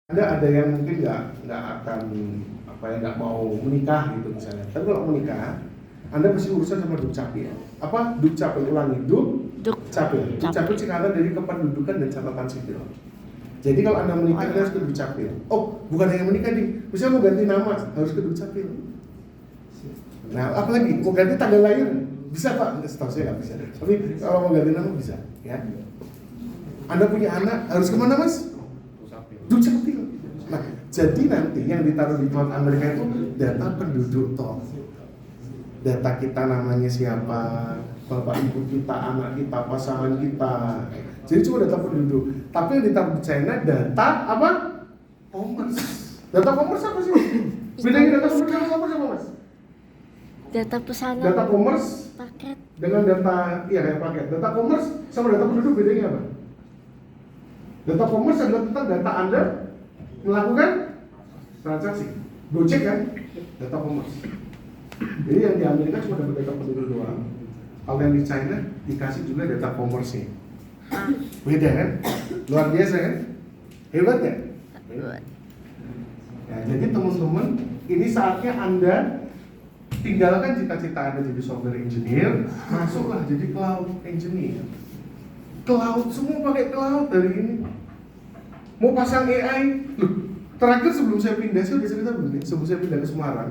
Ada yang mungkin nggak akan nggak mau menikah gitu misalnya. Tapi kalau menikah, Anda mesti urusan sama dukcapil. Apa dukcapil? Ulangi, dukcapil. Dukcapil singkatan dari kependudukan dan catatan sipil. Jadi kalau Anda menikah Anda harus ke dukcapil. Oh, bukan hanya menikah nih. Misalnya mau ganti nama harus ke dukcapil. Nah, apalagi mau ganti tanggal lahir bisa Pak? Setahu saya nggak bisa. Tapi kalau mau ganti nama bisa, ya. Anda punya anak harus kemana Mas? Dukcapil. Nah, jadi nanti yang ditaruh di cloud Amerika itu data penduduk toh. Data kita namanya siapa, bapak ibu kita, anak kita, pasangan kita. Jadi cuma data penduduk. Tapi yang ditaruh di China data apa? Commerce. Data commerce apa sih? Bedanya data commerce sama commerce apa Mas? Data pesanan. Data commerce paket dengan data kayak paket. Data commerce sama data penduduk bedanya apa? Data commerce adalah tentang data Anda melakukan transaksi. Gojek kan? Data commerce. Jadi yang di Amerika cuma dapat data penduduk doang. Kalau yang di China dikasih juga data commerce-nya. Beda kan? Luar biasa kan? Hebat ya? Hebat. Nah, jadi teman-teman, ini saatnya Anda tinggalkan cita-cita Anda jadi software engineer, masuklah jadi cloud engineer. Cloud, semua pakai cloud dari ini. Mau pasang AI, loh, terakhir sebelum saya pindah, saya udah cerita belum nih? Sebelum saya pindah ke Semarang,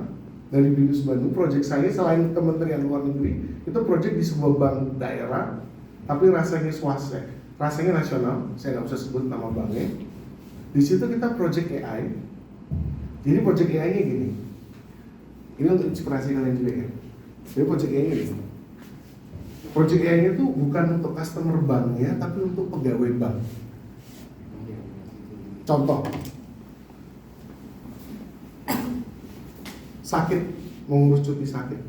dari BINUS Bandung, proyek saya selain Kementerian Luar Negeri, itu proyek di sebuah bank daerah, tapi rasanya swasta, rasanya nasional, saya nggak usah sebut nama banknya. Di situ kita proyek AI. Jadi proyek AI-nya gini, ini untuk inspirasi kalian juga ya. Jadi proyek AI-nya gini. Proyek AI-nya itu bukan untuk customer banknya, tapi untuk pegawai bank. Contoh, sakit, mengurus cuti sakit.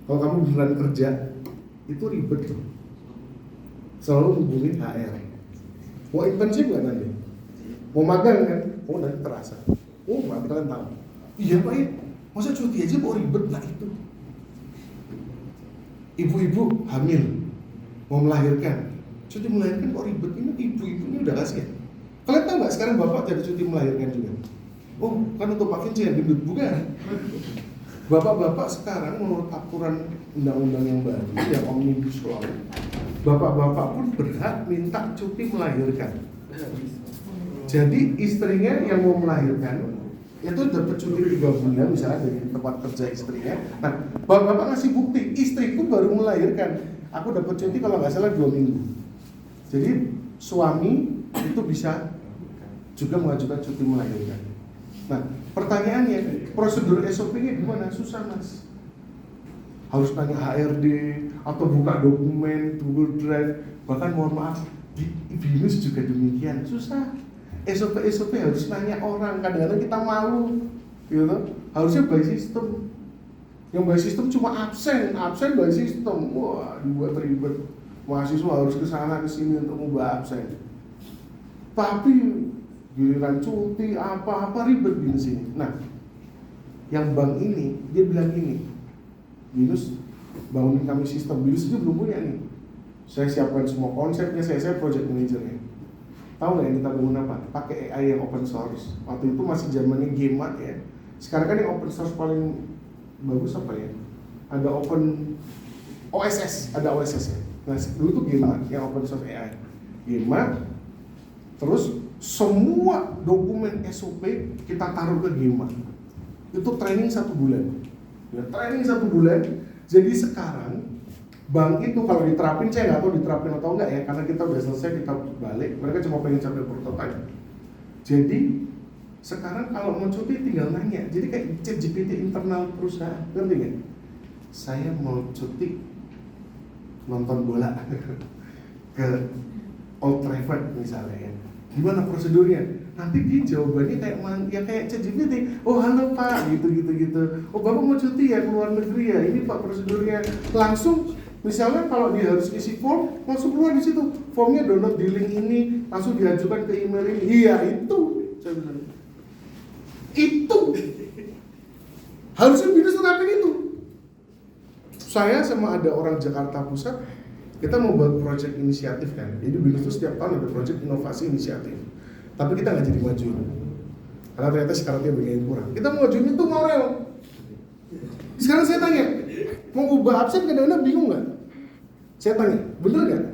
Kalau kamu beneran kerja, itu ribet loh. Selalu hubungin HR. Mau internship nggak nanti? Mau magang kan? Oh nanti terasa. Oh berarti kalian tahu. Iya Pak ya, masa cuti aja mau ribet? Nah itu. Ibu-ibu hamil, mau melahirkan. Cuti melahirkan kok ribet? Ini ibu-ibunya udah kasihan. Kalian tahu nggak sekarang bapak jadi cuti melahirkan juga? Oh, kan untuk Pak Vinci yang gendut, bukan? Bapak-bapak sekarang menurut aturan undang-undang yang baru, yang omnibus law, bapak-bapak pun berhak minta cuti melahirkan. Jadi istrinya yang mau melahirkan itu dapat cuti 3 bulan misalnya dari tempat kerja istrinya. Nah, bapak-bapak ngasih bukti, istriku baru melahirkan, aku dapat cuti kalau nggak salah 2 minggu. Jadi suami itu bisa juga mengajukan cuti melahirkan. Nah, pertanyaannya, prosedur SOP-nya gimana? Susah Mas. Harus tanya HRD atau buka dokumen Google Drive. Bahkan mohon maaf, di BINUS juga demikian. Susah. SOP harus nanya orang. Kadang-kadang kita malu, gitu. Harusnya by system. Yang by system cuma absen by system. Wah, dibuat ribet. Mahasiswa harus ke sana ke sini untuk mengubah absen. Tapi giliran cuti apa-apa ribet di sini. Nah, yang bank ini dia bilang gini, BINUS bangunin kami sistem. BINUS itu belum punya nih. Saya siapkan semua konsepnya, saya project manajernya. Tahu nggak yang kita bangun apa? Pakai AI yang open source. Waktu itu masih zamannya Gemat ya. Sekarang kan yang open source paling bagus apa ya? Ada open OSS, ada OSS ya. Nah, dulu tuh Gemat yang open source AI. Gemat, terus semua dokumen SOP kita taruh ke Gemat. Itu training 1 bulan. Ya, training 1 bulan. Jadi sekarang bank itu kalau diterapin, saya nggak tahu diterapin atau enggak ya, karena kita udah selesai, kita balik. Mereka cuma pengen sampai prototype. Jadi sekarang kalau mau cuti tinggal nanya. Jadi kayak ChatGPT internal perusahaan, ngerti nggak? Saya mau cuti nonton bola ke Old Trafford misalnya ya. Gimana prosedurnya? Nanti dia jawabannya kayak ChatGPT. Oh halo Pak, gitu. Oh Bapak mau cuti ya ke luar negeri ya? Ini Pak prosedurnya. Langsung, misalnya kalau dia harus isi form, langsung keluar di situ. Formnya download di link ini, langsung diajukan ke email ini. Iya itu. Saya bilang. Itu. Harusnya BINUS terapin itu. Saya sama ada orang Jakarta Pusat, kita mau buat project inisiatif kan. Jadi BINUS itu setiap tahun ada project inovasi inisiatif. Tapi kita nggak jadi maju. karena ternyata syaratnya banyak yang kurang. Kita mau ngajuin itu ngorel. Sekarang saya tanya, mau ubah absen kadang-kadang bingung nggak? Saya tanya, bener nggak?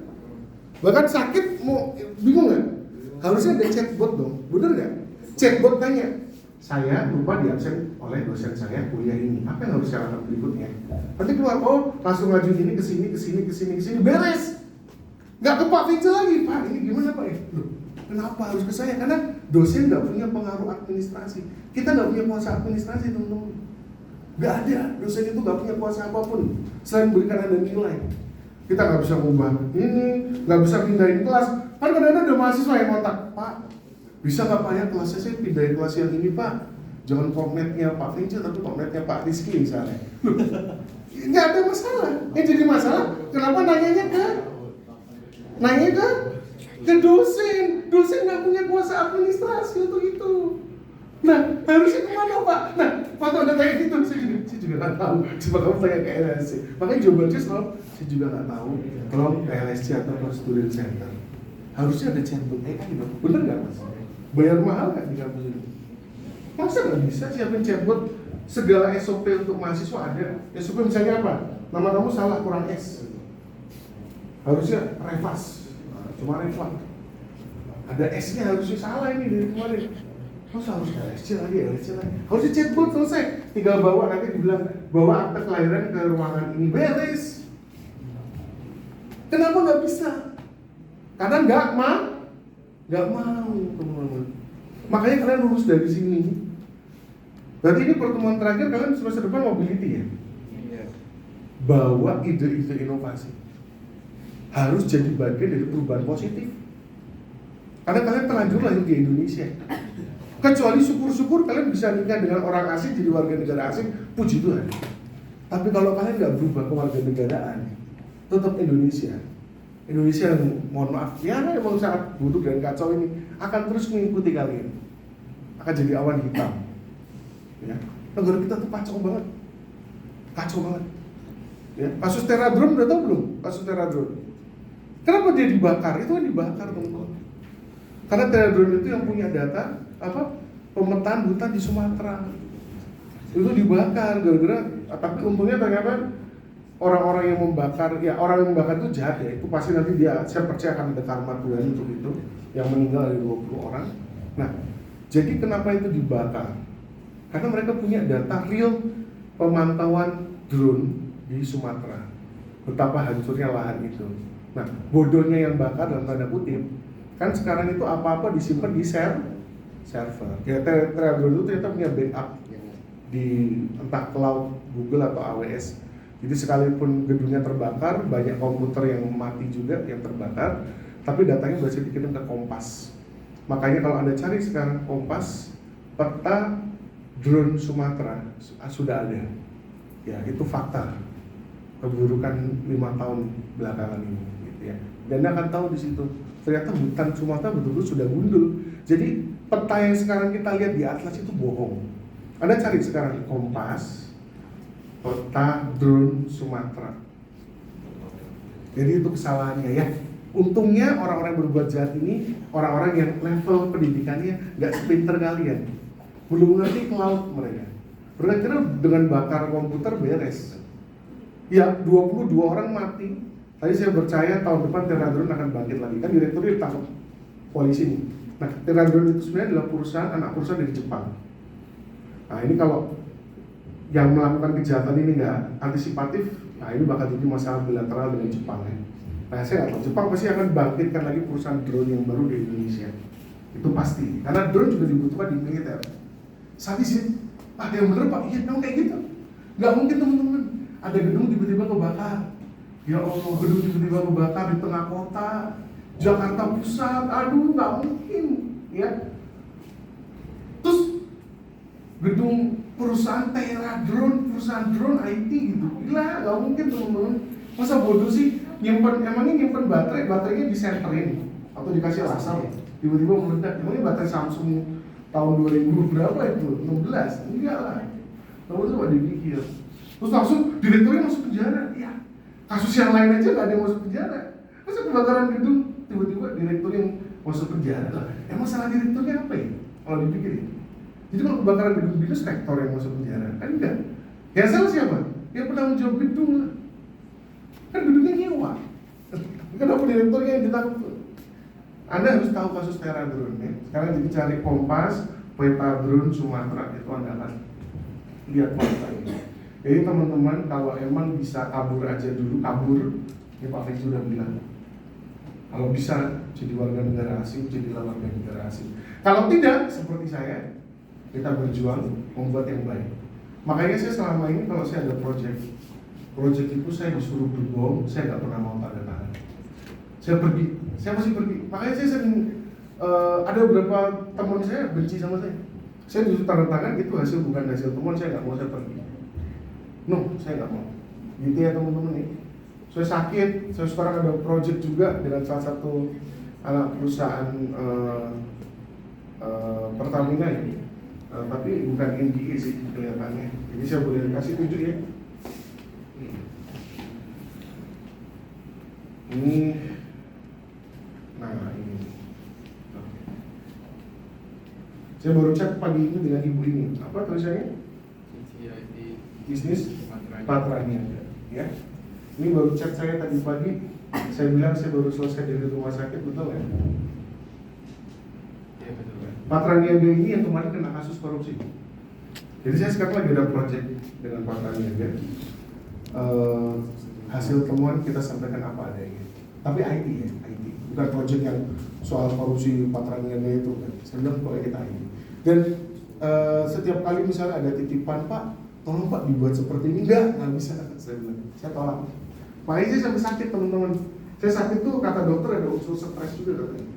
Bahkan sakit mau bingung nggak? Harusnya ada chatbot dong, bener nggak? Chatbot tanya, saya lupa di absen oleh dosen saya kuliah ini, apa yang harus saya lakukan berikutnya? Nanti keluar, oh langsung ngajuin ini kesini, beres. Nggak ke Pak Vince lagi, Pak ini gimana Pak ya? Loh, kenapa harus ke saya? Karena dosen nggak punya pengaruh administrasi. Kita nggak punya kuasa administrasi teman-teman. Nggak ada, dosen itu nggak punya kuasa apapun selain berikan Anda nilai. Kita nggak bisa mengubah ini, nggak bisa pindahin kelas. Kan kadang-kadang ada mahasiswa yang kontak, Pak bisa nggak Pak ya kelasnya saya pindahin kelas yang ini Pak? Jangan formatnya Pak Vince tapi formatnya Pak Rizky misalnya. Nggak ada masalah. Yang jadi masalah, kenapa nanya ke dosen nggak punya kuasa administrasi untuk itu. Nah harusnya kemana Pak? Nah waktu Anda tanya gitu saya juga nggak tahu. Coba kamu tanya ke LSC. Makanya jawabannya selalu saya juga nggak tahu. Kalau LSC atau ke student center harusnya ada chatbot kan gitu. Bener nggak Mas? Bayar mahal nggak di kampus ini? Masa nggak bisa siapin chatbot? Segala SOP untuk mahasiswa ada. SOP misalnya apa? Nama kamu salah kurang S. Harusnya revas, cuma revas. Ada S-nya harusnya salah ini dari kemarin. Masa harus LSC lagi. Harusnya chatbot selesai. Tinggal bawa nanti dibilang bawa akte kelahiran ke ruangan ini beres. Kenapa nggak bisa? Karena nggak mau teman-teman. Makanya kalian lulus dari sini. Berarti ini pertemuan terakhir kalian semester depan mobility ya? Bawa ide-ide inovasi. Harus jadi bagian dari perubahan positif. Karena kalian terlanjur lahir di Indonesia. Kecuali syukur-syukur kalian bisa nikah dengan orang asing jadi warga negara asing, puji Tuhan. Tapi kalau kalian nggak berubah ke warga negaraan, tetap Indonesia yang mohon maaf ya emang sangat buruk dan kacau ini akan terus mengikuti kalian, akan jadi awan hitam. Ya, negara kita tuh kacau banget. Ya, kasus Teradron udah tahu belum? Kasus Teradron. Kenapa dia dibakar? Itu kan dibakar teman-teman. Karena Teradron itu yang punya data pemetaan hutan di Sumatera. Itu dibakar gara-gara, tapi untungnya ternyata orang-orang yang membakar itu jahat ya. Itu pasti nanti saya percaya akan ada karma Tuhan untuk itu yang meninggal dari 20 orang. Nah, jadi kenapa itu dibakar? Karena mereka punya data real pemantauan drone di Sumatera. Betapa hancurnya lahan itu. Nah, bodohnya yang bakar dalam tanda kutip, kan sekarang itu apa-apa disimpan di server. Ya, Teradron itu ternyata punya backup di entah cloud Google atau AWS. Jadi sekalipun gedungnya terbakar, banyak komputer yang mati juga yang terbakar, tapi datanya bisa dikirim ke Kompas. Makanya kalau Anda cari sekarang Kompas, peta drone Sumatera sudah ada. Ya, itu fakta keburukan 5 tahun belakangan ini, gitu ya. Dan Anda akan tahu di situ ternyata hutan Sumatera betul-betul sudah gundul. Jadi peta yang sekarang kita lihat di atlas itu bohong. Anda cari sekarang Kompas, peta drone Sumatera. Jadi itu kesalahannya ya. Untungnya orang-orang yang berbuat jahat ini orang-orang yang level pendidikannya nggak sepinter kalian. Belum ngerti cloud mereka. Mereka kira dengan bakar komputer beres. Ya 22 orang mati. Tadi saya percaya tahun depan Teradron akan bangkit lagi. Kan direkturnya ditangkap polisi nih. Nah, Teradron itu sebenarnya adalah anak perusahaan dari Jepang. Nah, ini kalau yang melakukan kejahatan ini nggak antisipatif, nah ini bakal jadi masalah bilateral dengan Jepang ya. Nah, saya nggak tahu, Jepang pasti akan bangkitkan lagi perusahaan drone yang baru di Indonesia. Itu pasti, karena drone juga dibutuhkan di militer. Sadis ya, ada yang bener Pak, iya memang kayak gitu. Nggak mungkin teman-teman, ada gedung tiba-tiba kebakar. Ya Allah, gedung tiba-tiba kebakar di tengah kota, Jakarta Pusat, aduh nggak mungkin ya. Terus gedung perusahaan Teradron, perusahaan drone IT gitu, gila nggak mungkin teman-teman. Masa bodoh sih, emangnya nyimpen baterainya disenterin atau dikasih laser, tiba-tiba meledak. Emangnya baterai Samsung tahun 2000 berapa itu? 16? Enggak lah. Kamu coba dipikir. Terus langsung direkturnya masuk penjara. Ya, kasus yang lain aja nggak ada yang masuk penjara. Masa kebakaran gedung tiba-tiba direktur yang masuk penjara lah. Emang salah direkturnya apa ya? Kalau dipikirin, Jadi kalau kebakaran gedung BINUS rektor yang masuk penjara, kan enggak. Yang salah siapa? Yang penanggung jawab gedung lah. Kan gedungnya nyewa. Kenapa direkturnya yang ditangkap? Anda harus tahu kasus Terra Drone ya. Sekarang jadi cari Kompas, peta drone Sumatera, itu Anda akan lihat fakta ini. Jadi teman-teman kalau emang bisa kabur aja dulu, kabur. Ya Pak Fik sudah bilang. Kalau bisa jadi warga negara asing, jadilah warga negara asing. Kalau tidak, seperti saya, kita berjuang membuat yang baik. Makanya saya selama ini kalau saya ada project itu saya disuruh berbom, saya nggak pernah mau tanda tangan. Saya pergi, saya masih pergi. Makanya saya sering ada beberapa teman saya benci sama saya. Saya disuruh tanda tangan itu hasil bukan hasil temuan, saya nggak mau, saya pergi. No, saya nggak mau. Gitu ya teman-teman nih. Saya sakit, saya sekarang ada project juga dengan salah satu anak perusahaan Pertamina ini. Tapi bukan NGE sih kelihatannya. Jadi saya boleh kasih tunjuk ya. Ini, nah ini. Saya baru chat pagi ini dengan ibu ini. Apa tulisannya? Bisnis Patrania. Ya. Ini baru chat saya tadi pagi. Saya bilang saya baru selesai dari rumah sakit, betul ya? Ya betul. Patraniaga ini yang kemarin kena kasus korupsi. Jadi saya sekarang lagi ada project dengan Patraniaga. Hasil temuan kita sampaikan apa adanya. Tapi IT ya, IT. Bukan project yang soal korupsi Patraniaga itu kan. Saya bilang pokoknya kita IT. Dan setiap kali misalnya ada titipan, Pak, tolong Pak dibuat seperti ini, nggak bisa. Saya bilang, saya tolak. Makanya saya sampai sakit teman-teman. Saya sakit tuh kata dokter ada unsur stres juga katanya.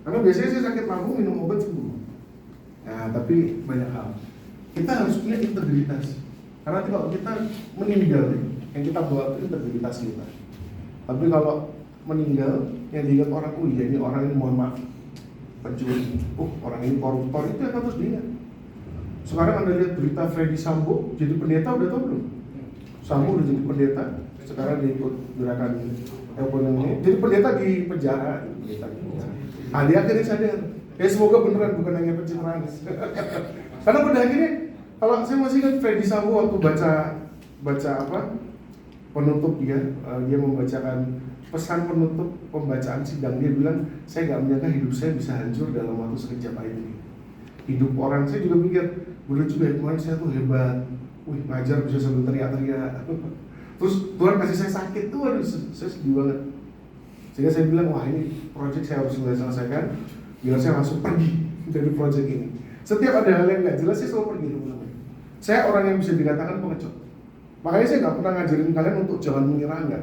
Karena biasanya saya sakit lambung minum obat sembuh. Nah, tapi banyak hal. Kita harus punya integritas. Karena nanti kalau kita meninggal, yang kita bawa itu integritas kita. Tapi kalau meninggal, yang diingat orang, oh iya ini orang ini mohon maaf pencuri, orang ini koruptor, itu yang harus diingat. Sekarang Anda lihat berita Freddy Sambo jadi pendeta, udah tahu belum? Sambo udah jadi pendeta, sekarang dia ikut gerakan ekonomi, jadi pendeta di penjara, Nah, dia akhirnya sadar. Ya semoga beneran bukan hanya pencitraan. Karena pada akhirnya, kalau saya masih ingat Freddy Sambo waktu baca apa penutup dia membacakan pesan penutup pembacaan sidang, dia bilang saya nggak menyangka hidup saya bisa hancur dalam waktu sekejap ini. Hidup orang, saya juga mikir bener juga kemarin saya tuh hebat, ngajar bisa sambil teriak-teriak. Terus Tuhan kasih saya sakit tuh, aduh saya sedih banget. Sehingga saya bilang, wah ini project saya harus selesaikan, biar saya langsung pergi dari project ini. Setiap ada hal yang nggak jelas, saya selalu pergi teman-teman. Saya orang yang bisa dikatakan pengecut. Makanya saya nggak pernah ngajarin kalian untuk jangan menyerah, enggak.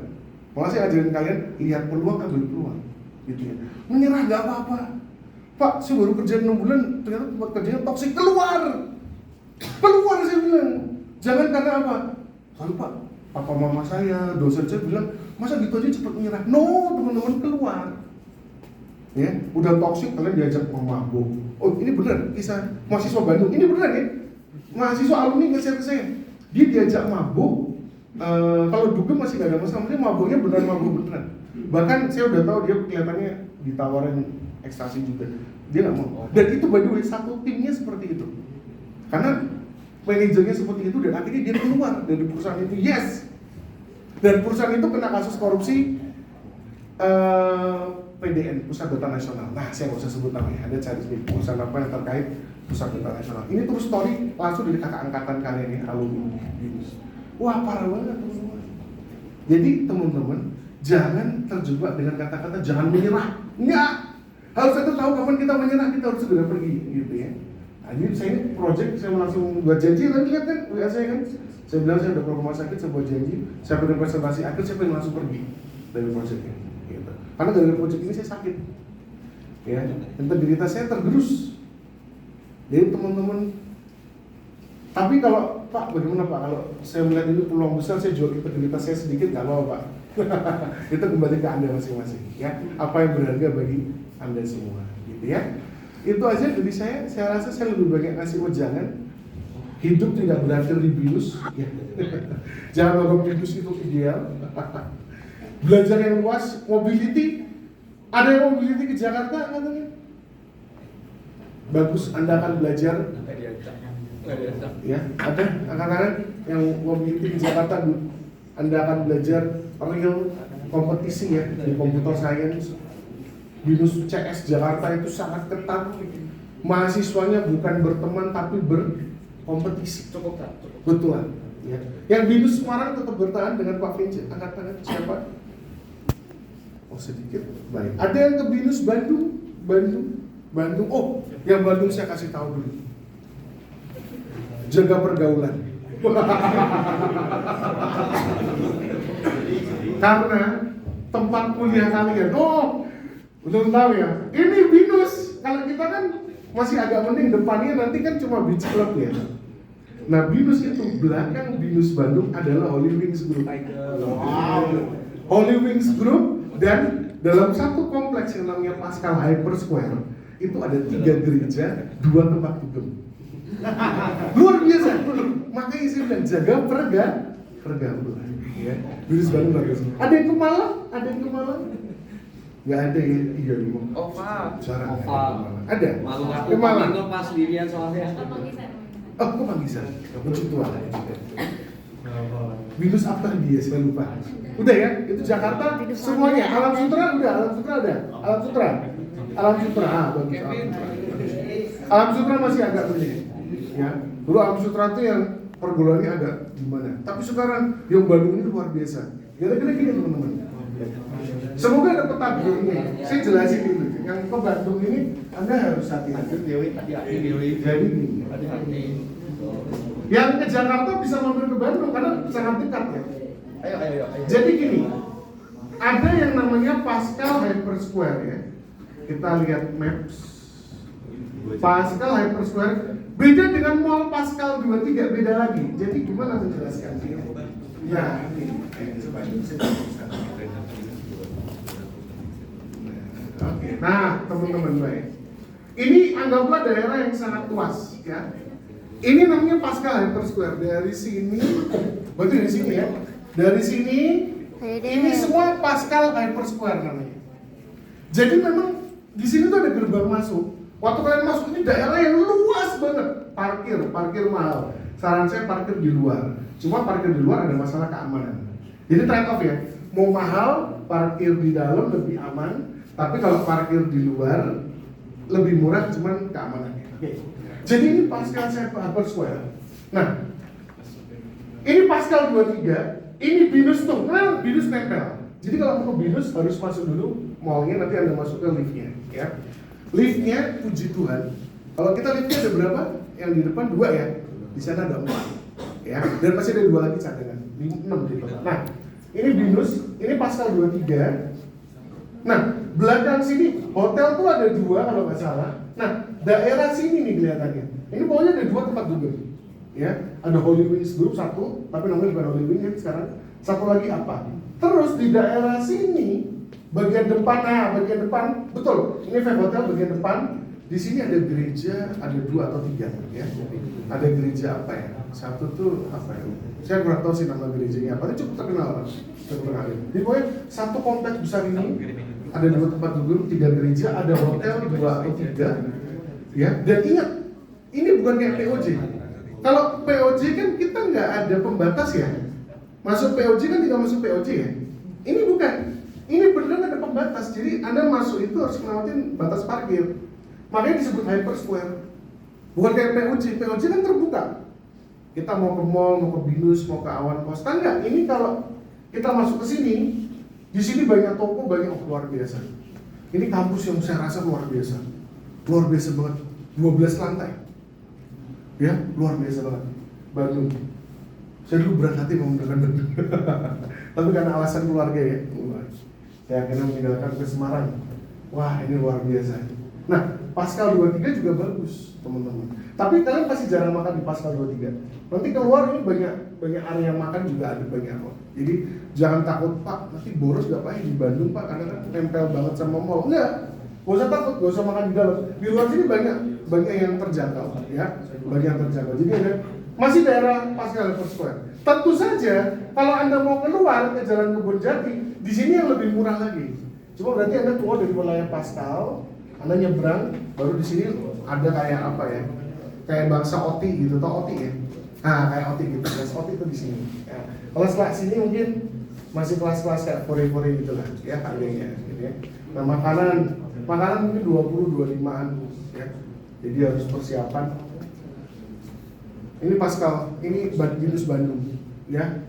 Malah saya ngajarin kalian lihat peluang, ambil peluang, gitu ya. Menyerah nggak apa-apa. Pak, saya baru kerja 6 bulan, ternyata tempat kerjanya toksik, keluar saya bilang. Jangan karena apa? Soalnya Pak, papa mama saya, dosen saya bilang, masa gitu aja cepat menyerah? No, teman-teman, keluar. Ya, udah toksik kalian diajak mabuk. Oh, ini benar kisah mahasiswa Bandung. Ini benar ya? Mahasiswa alumni nge-share ke saya. Dia diajak mabuk. Kalau dugem masih gak ada masalah, mungkin mabuknya beneran mabuk beneran. Bahkan saya udah tahu dia kelihatannya ditawarin ekstasi juga. Dia nggak mau. Dan itu by the way satu timnya seperti itu. Karena manajernya seperti itu dan akhirnya dia keluar dari perusahaan itu. Yes. Dan perusahaan itu kena kasus korupsi PDN, Pusat Data Nasional. Nah, saya nggak usah sebut namanya. Ada cari sendiri perusahaan apa yang terkait Pusat Data Nasional. Ini terus story langsung dari kakak angkatan kalian ya, alumni. Wah, parah banget teman-teman. Jadi teman-teman jangan terjebak dengan kata-kata jangan menyerah. Enggak. Harus kita tahu kapan kita menyerah, kita harus segera pergi, gitu ya. Nah, ini saya project, saya langsung buat janji, tadi lihat kan, WA saya kan. Saya bilang saya udah ke rumah sakit, saya buat janji, saya bikin presentasi akhir, saya pengen langsung pergi dari project ini. Gitu. Karena dari project ini saya sakit, ya, integritas saya tergerus. Jadi teman-teman, tapi kalau Pak, bagaimana Pak? Kalau saya melihat ini peluang besar, saya jual integritas saya sedikit, nggak apa-apa Pak. Itu kembali ke Anda masing-masing, ya. Apa yang berharga bagi Anda semua, gitu ya. Itu aja dari saya rasa saya lebih banyak ngasih wejangan. Hidup tidak berakhir di BINUS, ya. Jangan anggap BINUS itu ideal. Belajar yang luas, mobility. Ada yang mobility ke Jakarta katanya. Bagus, Anda akan belajar Ya, ada angkatan yang mobility di Jakarta, Anda akan belajar real kompetisi ya di computer science. BINUS CS Jakarta itu sangat ketat. Mahasiswanya bukan berteman tapi berkompetisi. Cukup. Betul. Ya. Yang BINUS Semarang tetap bertahan dengan Pak Vinci. Angkat tangan siapa? Oh sedikit. Baik. Ada yang ke BINUS Bandung. Oh, yang Bandung saya kasih tahu dulu. Jaga pergaulan. Karena tempat kuliah kalian, belum tahu ya. Ini BINUS. Kalau kita kan masih agak mending, depannya nanti kan cuma beach club ya. Nah BINUS itu belakang BINUS Bandung adalah Holy Wings Group. Wow. Holy Wings Group, dan dalam satu kompleks yang namanya Pascal Hyper Square itu ada 3 gereja, 2 tempat dugem. Luar biasa. Makanya saya bilang jaga pergaulan. Ya. BINUS Bandung bagus. Ada yang ke Malang? Nggak ada ya? Iya memang. Jarang. Ada? Malu Ke aku Malang. Malu pas dirian soalnya. Oh, kok Manggisan? Lucu tua. BINUS apa dia? Saya lupa. Udah ya, itu Jakarta semuanya. Alam Sutra udah, Alam Sutra ada. Alam Sutra, bagus. Alam Sutra masih agak begini. Ya, dulu Alam Sutra itu yang pergaulannya agak gimana. Tapi sekarang yang Bandung ini luar biasa. Kira-kira gini teman-teman. Semoga ada peta ini. Saya jelasin dulu. Yang ke Bandung ini Anda harus hati-hati. Jadi gini. Yang ke Jakarta bisa mampir ke Bandung karena sangat dekat ya. Ayo. Jadi gini, ada yang namanya Pascal Hyper Square ya. Kita lihat maps. Pascal Hyper Square beda dengan Mall Pascal 23, beda lagi. Jadi gimana menjelaskan ini? Nah, ini coba Oke. Nah, teman-teman baik. Ini anggaplah daerah yang sangat luas ya. Ini namanya Pascal Hyper Square. Dari sini, berarti dari sini ya. Dari sini, ini semua Pascal Hyper Square namanya. Jadi memang di sini tuh ada gerbang masuk. Waktu kalian masuk ini daerah yang luas banget. Parkir mahal. Saran saya parkir di luar. Cuma parkir di luar ada masalah keamanan. Jadi trade off ya. Mau mahal, parkir di dalam lebih aman. Tapi kalau parkir di luar lebih murah, cuman keamanannya. Jadi ini Pascal Hyper Square. Nah, ini Pascal 23. Ini BINUS tuh, nah BINUS nempel. Jadi kalau mau ke BINUS harus masuk dulu mallnya, nanti Anda masuk ke liftnya ya. Liftnya, puji Tuhan, kalau kita liftnya ada berapa? Yang di depan 2 ya, di sana ada 4 ya, dan masih ada 2 lagi cadangan, 6 gitu. Nah, ini BINUS, ini Pascal 23. Nah, belakang sini, hotel tuh ada 2 kalau nggak salah. Nah, daerah sini nih kelihatannya, ini pokoknya ada 2 tempat duduk ya, ada Holy Wings Group 1, tapi namanya bukan Holy Wings kan sekarang. Satu lagi apa? Terus di daerah sini bagian depan, betul. Ini Vibe Hotel bagian depan. Di sini ada gereja, ada 2 atau 3 ya. Ada gereja apa ya? Satu tuh apa ya? Saya kurang tahu sih nama gerejanya apa. Ini cukup terkenal. Jadi pokoknya satu kompleks besar ini ada 2 tempat duduk, 3 gereja, ada hotel 2 atau 3 ya. Dan ingat, ini bukan kayak POJ. Kalau POJ kan kita nggak ada pembatas ya. Masuk POJ kan tinggal masuk POJ ya. Ini bukan. Ini beneran ada pembatas. Jadi Anda masuk itu harus ngelewatin batas parkir. Makanya disebut Hyper Square. Bukan kayak POJ. POJ kan terbuka. Kita mau ke mall, mau ke BINUS, mau ke Awan Costa, enggak. Ini kalau kita masuk ke sini, di sini banyak toko, banyak luar biasa. Ini kampus yang saya rasa luar biasa. Luar biasa banget. 12 lantai. Ya, luar biasa banget. Bandung. Saya dulu berat hati mau meninggalkan Bandung. Tapi karena alasan keluarga ya, saya akhirnya meninggalkan ke Semarang. Wah, ini luar biasa. Nah, Pascal 23 juga bagus, teman-teman. Tapi kalian pasti jarang makan di Pascal 23. Nanti keluar ini banyak area makan juga ada banyak kok. Jadi jangan takut, Pak, nanti boros gak Pak di Bandung Pak, karena kan nempel banget sama mall. Enggak. Gak usah takut, gak usah makan di dalam. Di luar sini banyak yang terjangkau ya. Banyak yang terjangkau. Jadi ada masih daerah Pascal Hyper Square. Tentu saja kalau Anda mau keluar ke Jalan Kebonjati, di sini yang lebih murah lagi. Cuma berarti Anda keluar dari wilayah Pascal, Anda nyebrang, baru di sini ada kayak apa ya? kayak bangsa OTI gitu, tau OTI ya? Nah, kayak OTI gitu, kelas OTI itu di sini. Ya. Kalau setelah sini mungkin masih kelas-kelas kayak pore-pore gitu lah, ya harganya. Gitu ya. Nah makanan mungkin 20-25an ya. Jadi harus persiapan. Ini Pascal, ini Binus Bandung, ya.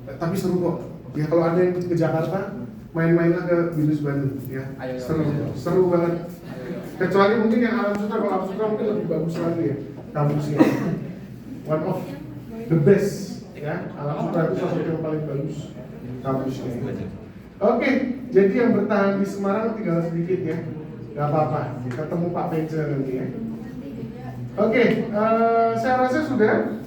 Tapi seru kok. Ya kalau ada yang ke Jakarta, main-mainlah ke Binus Bandung, ya. Ayo, Seru banget. Kecuali mungkin yang Alam Sutra, kalau Alam Sutra mungkin lebih bagus lagi ya kampusnya. One of the best, ya. Alam Sutra itu salah satu yang paling bagus kampusnya. Oke, jadi yang bertahan di Semarang tinggal sedikit ya. Gak apa-apa, ketemu Pak Pence nanti ya. Oke, saya rasa sudah.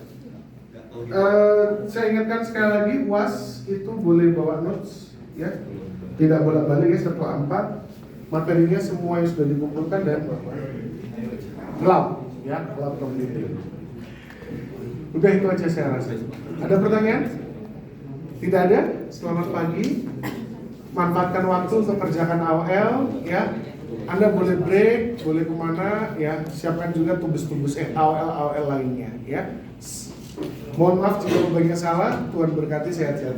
Saya ingatkan sekali lagi, UAS itu boleh bawa notes, ya. Tidak bolak-balik ya, 1A4. Materinya semua yang sudah dikumpulkan dan gelap, ya, gelap komputer. Udah itu aja saya rasa. Ada pertanyaan? Tidak ada? Selamat pagi. Manfaatkan waktu untuk kerjakan AOL, ya. Anda boleh break, boleh kemana, ya. Siapkan juga tugas-tugas AOL lainnya, ya. Mohon maaf jika banyak salah. Tuhan berkati, sehat-sehat.